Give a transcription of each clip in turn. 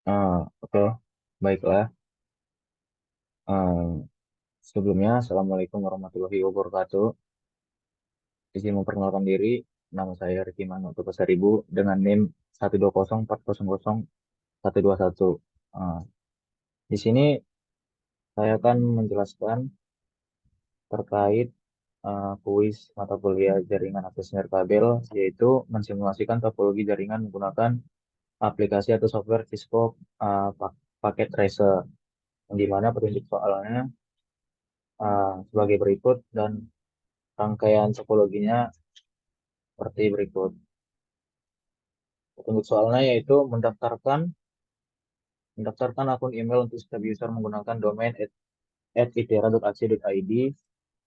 Oke, baiklah. Ah, Sebelumnya, Assalamualaikum warahmatullahi wabarakatuh. Izin memperkenalkan diri, nama saya Ricky Manu Pasaribu dengan NIM 120400121. Ah, di sini saya akan menjelaskan terkait kuis mata kuliah jaringan akses nirkabel, yaitu mensimulasikan topologi jaringan menggunakan aplikasi atau software Cisco paket tracer, di mana petunjuk soalnya sebagai berikut dan rangkaian topologinya seperti berikut. Petunjuk soalnya yaitu mendaftarkan akun email untuk setiap user menggunakan domain @itera.ac.id,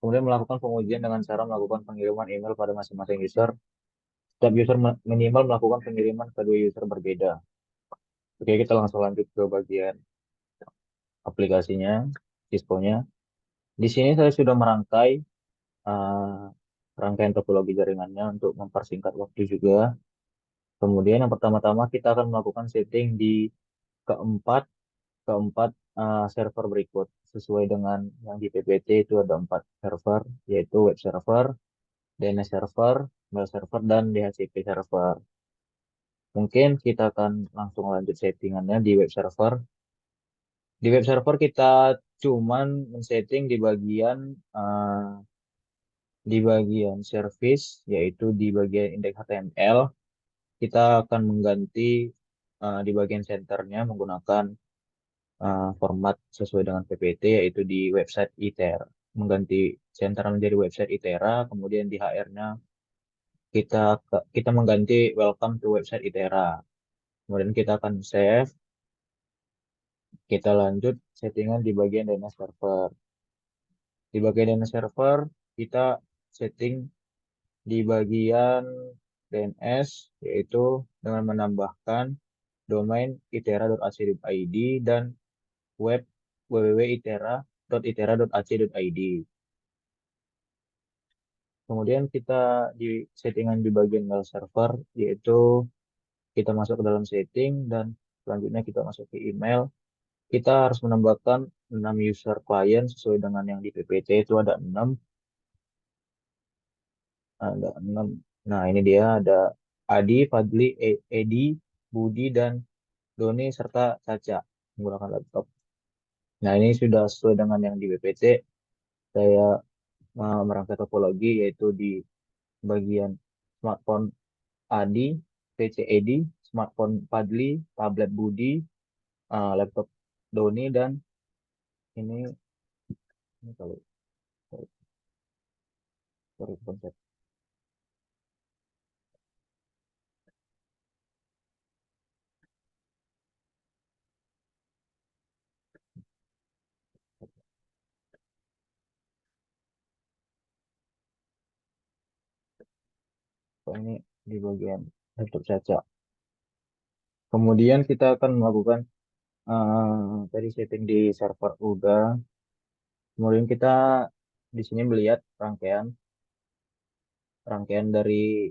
kemudian melakukan pengujian dengan cara melakukan pengiriman email pada masing-masing user. Setiap user minimal melakukan pengiriman ke dua user berbeda. Oke, kita langsung lanjut ke bagian aplikasinya, Cisco-nya. Di sini saya sudah merangkai uh, rangkaian topologi jaringannya untuk mempersingkat waktu juga. Kemudian yang pertama-tama kita akan melakukan setting di keempat keempat server berikut sesuai dengan yang di PPT itu ada 4 server, yaitu web server, DNS server, mail server, dan DHCP server. Mungkin kita akan langsung lanjut settingannya di web server. Di web server kita cuman men-setting uh, di bagian service, yaitu di bagian index HTML. Kita akan mengganti di bagian centernya menggunakan format sesuai dengan PPT, yaitu di website ITERA. Mengganti center menjadi website ITERA, kemudian di HR-nya kita mengganti welcome to website ITERA. Kemudian kita akan save, kita lanjut settingan di bagian DNS server. Di bagian DNS server kita setting di bagian DNS, yaitu dengan menambahkan domain itera.ac.id dan web www.itera.ac.id. Kemudian kita di settingan di bagian mail server, yaitu kita masuk ke dalam setting dan selanjutnya kita masuk ke email. Kita harus menambahkan 6 user client sesuai dengan yang di PPT itu ada 6. Ada 6. Nah, ini dia ada Adi, Fadli, Edi, Budi, dan Doni, serta Caca menggunakan laptop. Nah, ini sudah sesuai dengan yang di PPT. Saya merangkai topologi yaitu di bagian smartphone Adi, PC Edi, smartphone Fadli, tablet Budi, laptop Doni, dan ini kalau sorry, konsep. Ini di bagian laptop Caca. Kemudian kita akan melakukan tadi setting di server udah. Kemudian kita di sini melihat rangkaian rangkaian dari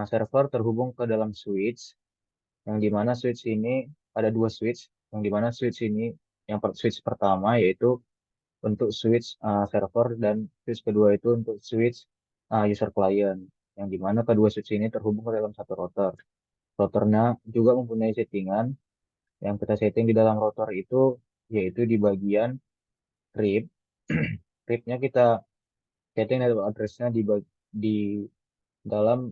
server terhubung ke dalam switch, yang dimana switch ini ada dua switch, yang dimana switch ini switch pertama yaitu untuk switch server dan switch kedua itu untuk switch user client, yang dimana kedua switch ini terhubung ke dalam satu router. Routernya juga mempunyai settingan yang kita setting di dalam router itu, yaitu di bagian RIP. RIP-nya kita setting network address-nya di dalam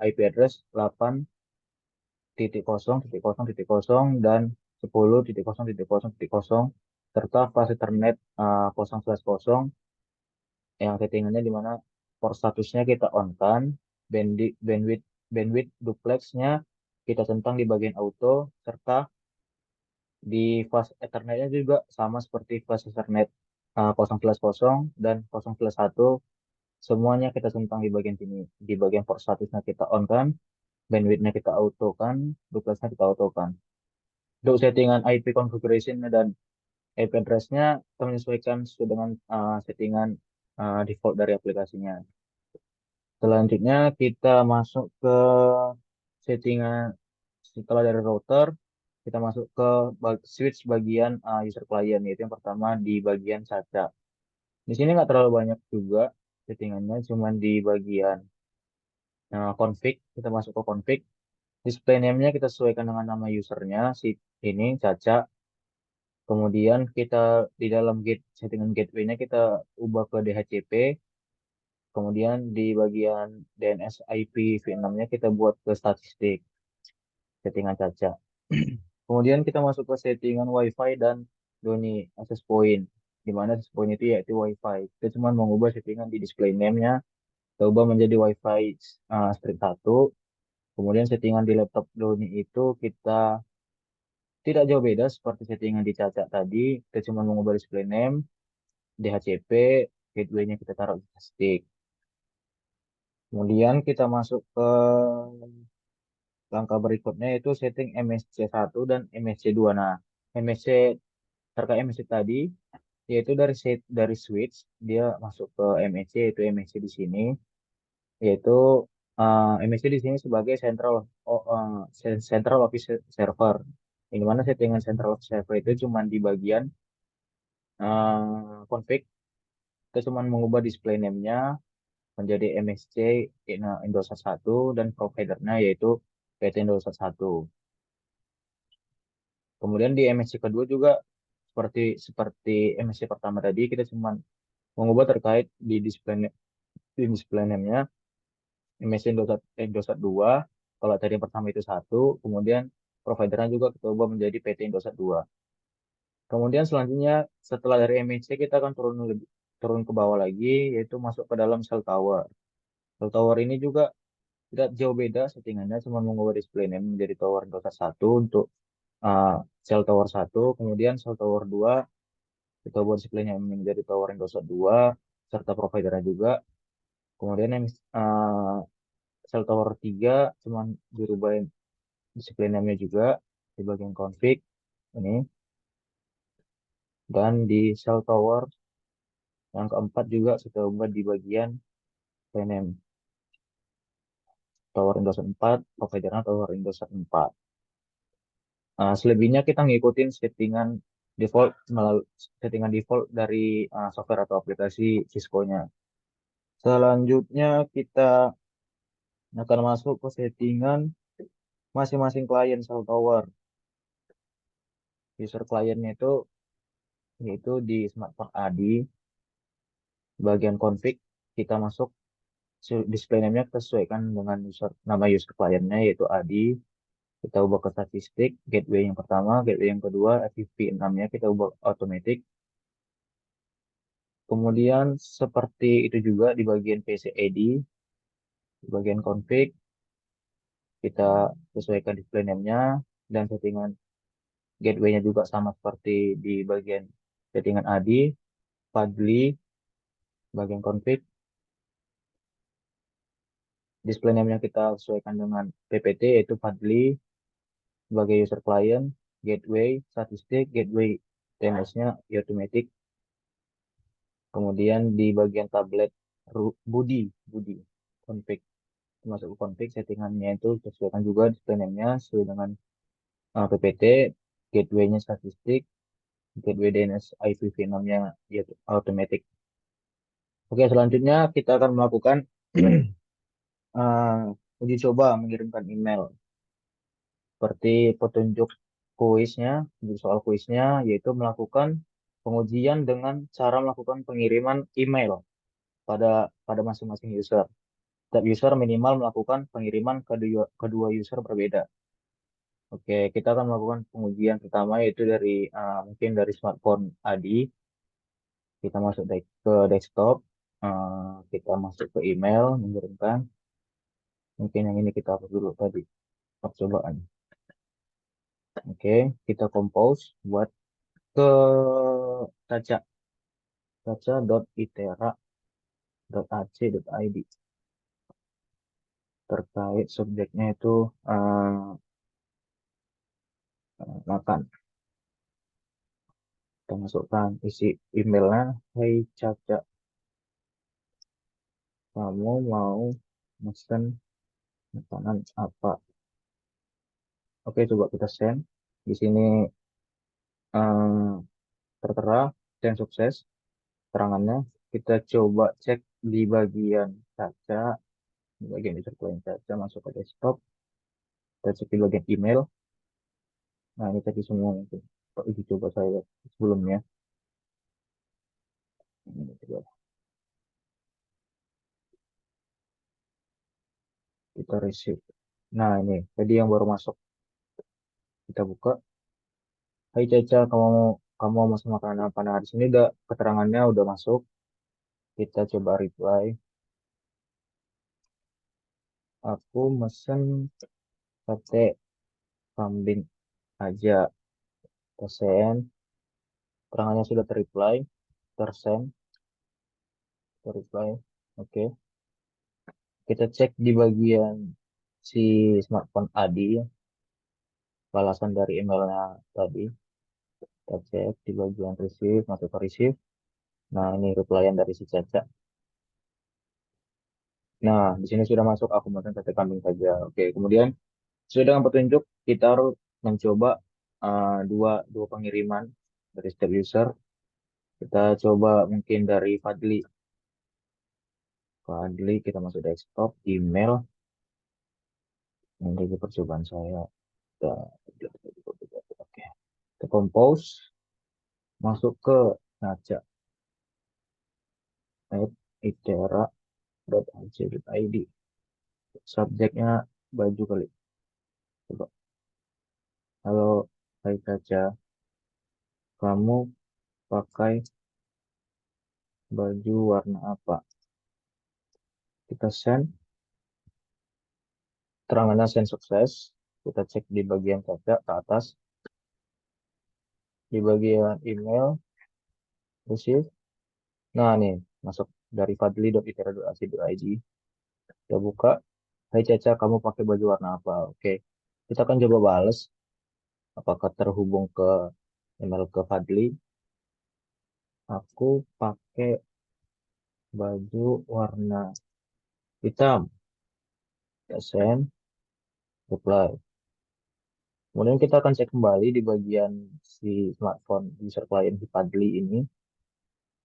IP address 8.0.0.0 dan 10.0.0.0 serta fase Ethernet 0/0, yang settingannya di mana port statusnya kita on kan, bandwidth bandwidth duplexnya kita centang di bagian auto, serta di fase Ethernetnya juga sama seperti fase Ethernet 0/0 dan 0/1, semuanya kita centang di bagian sini. Di bagian port statusnya kita on kan, bandwidthnya kita auto kan, duplexnya kita auto kan. Untuk settingan IP configuration dan IP address-nya kita menyesuaikan sesuai dengan settingan default dari aplikasinya. Selanjutnya kita masuk ke settingan setelah dari router. kita masuk ke switch bagian user client, yaitu yang pertama di bagian Caca. Di sini nggak terlalu banyak juga settingannya, cuman di bagian config, kita masuk ke config. Display name-nya kita sesuaikan dengan nama usernya, si ini Caca. Kemudian kita di dalam settingan gateway-nya kita ubah ke DHCP. Kemudian di bagian DNS IP v6-nya kita buat ke statistik, settingan Caca. Kemudian kita masuk ke settingan WiFi dan Doni access point. Di mana access point itu yaitu WiFi. Kita cuma mengubah settingan di display name-nya, kita ubah menjadi WiFi strip 1. Kemudian settingan di laptop Doni itu kita tidak jauh beda seperti settingan di Caca tadi. Kita cuma mengubah display name, DHCP, gateway-nya kita taruh di stick. Kemudian kita masuk ke langkah berikutnya yaitu setting MSC1 dan MSC2. Nah, MSC terkait MSC tadi yaitu dari switch dia masuk ke MSC, yaitu MSC di sini yaitu MSC di sini sebagai central office server. Di mana settingan central office server itu cuma di bagian config, kita cuma mengubah display name-nya menjadi MSC Indosat 1 dan providernya yaitu PT Indosat 1. Kemudian di MSC kedua juga seperti seperti MSC pertama tadi, kita cuma mengubah terkait di display name-nya MSC Indosat 2. Kalau tadi yang pertama itu satu, kemudian providernya juga kita ubah menjadi PT Indosat 2. Kemudian selanjutnya setelah dari MSC kita akan turun ke bawah lagi, yaitu masuk ke dalam cell tower. Cell tower ini juga tidak jauh beda settingannya, cuma mengubah display name menjadi tower Indosat 1 untuk uh, cell tower 1. Kemudian cell tower 2 kita buat display name menjadi tower Indosat 2 serta providernya juga. Kemudian yang cell tower 3 cuma dirubahin display name-nya juga di bagian config ini. Dan di cell tower yang keempat juga kita ubah di bagian display name tower Indosat 4, providernya tower Indosat 4. Selebihnya kita ngikutin settingan default dari software atau aplikasi Cisco-nya. Selanjutnya kita akan masuk ke settingan masing-masing klien cell tower. User kliennya itu yaitu di smartphone AD, bagian config kita masuk display name-nya kita sesuaikan dengan nama user kliennya yaitu AD. Kita ubah ke statistik, gateway yang pertama, gateway yang kedua, FTP6-nya kita ubah automatic. Kemudian seperti itu juga di bagian PCID, di bagian config, kita sesuaikan display name-nya dan settingan gateway-nya juga sama seperti di bagian settingan AD, Fadli, bagian config, display name-nya kita sesuaikan dengan PPT yaitu Fadli sebagai user client, gateway, statistik, gateway TMS-nya automatic. Kemudian di bagian tablet Budi, Budi config, masuk ke config settingannya itu sesuaikan juga display name-nya sesuai dengan PPT, gateway-nya statistik, gateway DNS IPv6-nya yaitu automatic. Oke, selanjutnya kita akan melakukan uji coba mengirimkan email seperti petunjuk kuisnya, untuk soal kuisnya yaitu melakukan pengujian dengan cara melakukan pengiriman email pada pada masing-masing user. Setiap user minimal melakukan pengiriman kedua user berbeda. Oke, kita akan melakukan pengujian pertama yaitu dari mungkin dari smartphone Adi. Kita masuk ke desktop, kita masuk ke email, mengirimkan. Mungkin yang ini kita hapus dulu tadi percobaan. Oke, kita compose buat ke caca caca.itera.ac.id. Terkait subjeknya itu makan. Kita masukkan isi emailnya. Hai Caca, kamu mau mesen makanan apa? Oke, coba kita send. Di sini eh, tertera dan sukses terangannya. Kita coba cek di bagian caca, di bagian user client caca, masuk ke desktop. Kita cek di bagian email. Nah, ini tadi semua itu. Uji coba saya sebelumnya. Ini coba kita receive. Nah, ini tadi yang baru masuk. Kita buka. Hai Caca, kamu mau masuk makanan apa? Nah, di sini udah keterangannya udah masuk. Kita coba reply. Aku mesen sate kambing aja. Pesen. Keterangannya sudah terreply. Tersend. Terreply. Oke. Kita cek di bagian si smartphone Adi. Balasan dari emailnya tadi. Kita cek di bagian receive. Masuk ke receive. Nah, ini replyan dari si Caca. Nah, di sini sudah masuk aku mesen sate kambing saja. Oke, kemudian sesuai dengan petunjuk, kita harus mencoba dua pengiriman dari setiap user. Kita coba mungkin dari Fadli. Fadli, kita masuk desktop, email. Ini dari percobaan saya. Oke. Kita compose, masuk ke Naja, itera.ac.id. Subjeknya baju kali. Coba. Halo, hai Caca. Kamu pakai baju warna apa? Kita send. Terangannya send sukses. Kita cek di bagian Caca ke atas. Di bagian email, receive. Nah, nih, masuk dari fadli.itera.ac.id. Kita buka. Hai Caca, kamu pakai baju warna apa? Oke. Kita akan coba bales. Apakah terhubung ke email ke Fadli? Aku pakai baju warna hitam. Kita send, reply. Kemudian kita akan cek kembali di bagian si smartphone user client di Fadli ini.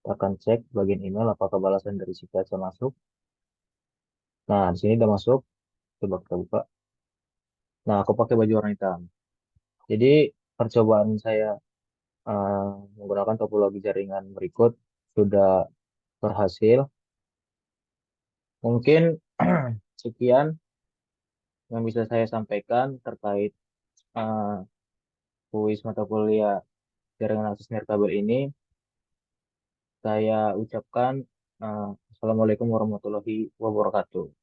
Kita akan cek bagian email apakah balasan dari si Caca masuk. Nah, di sini udah masuk. Coba kita buka. Nah, aku pakai baju warna hitam. Jadi, percobaan saya eh, menggunakan topologi jaringan berikut sudah berhasil. Mungkin sekian yang bisa saya sampaikan terkait eh, kuis mata kuliah jaringan akses nirkabel ini. Saya ucapkan Assalamualaikum warahmatullahi wabarakatuh.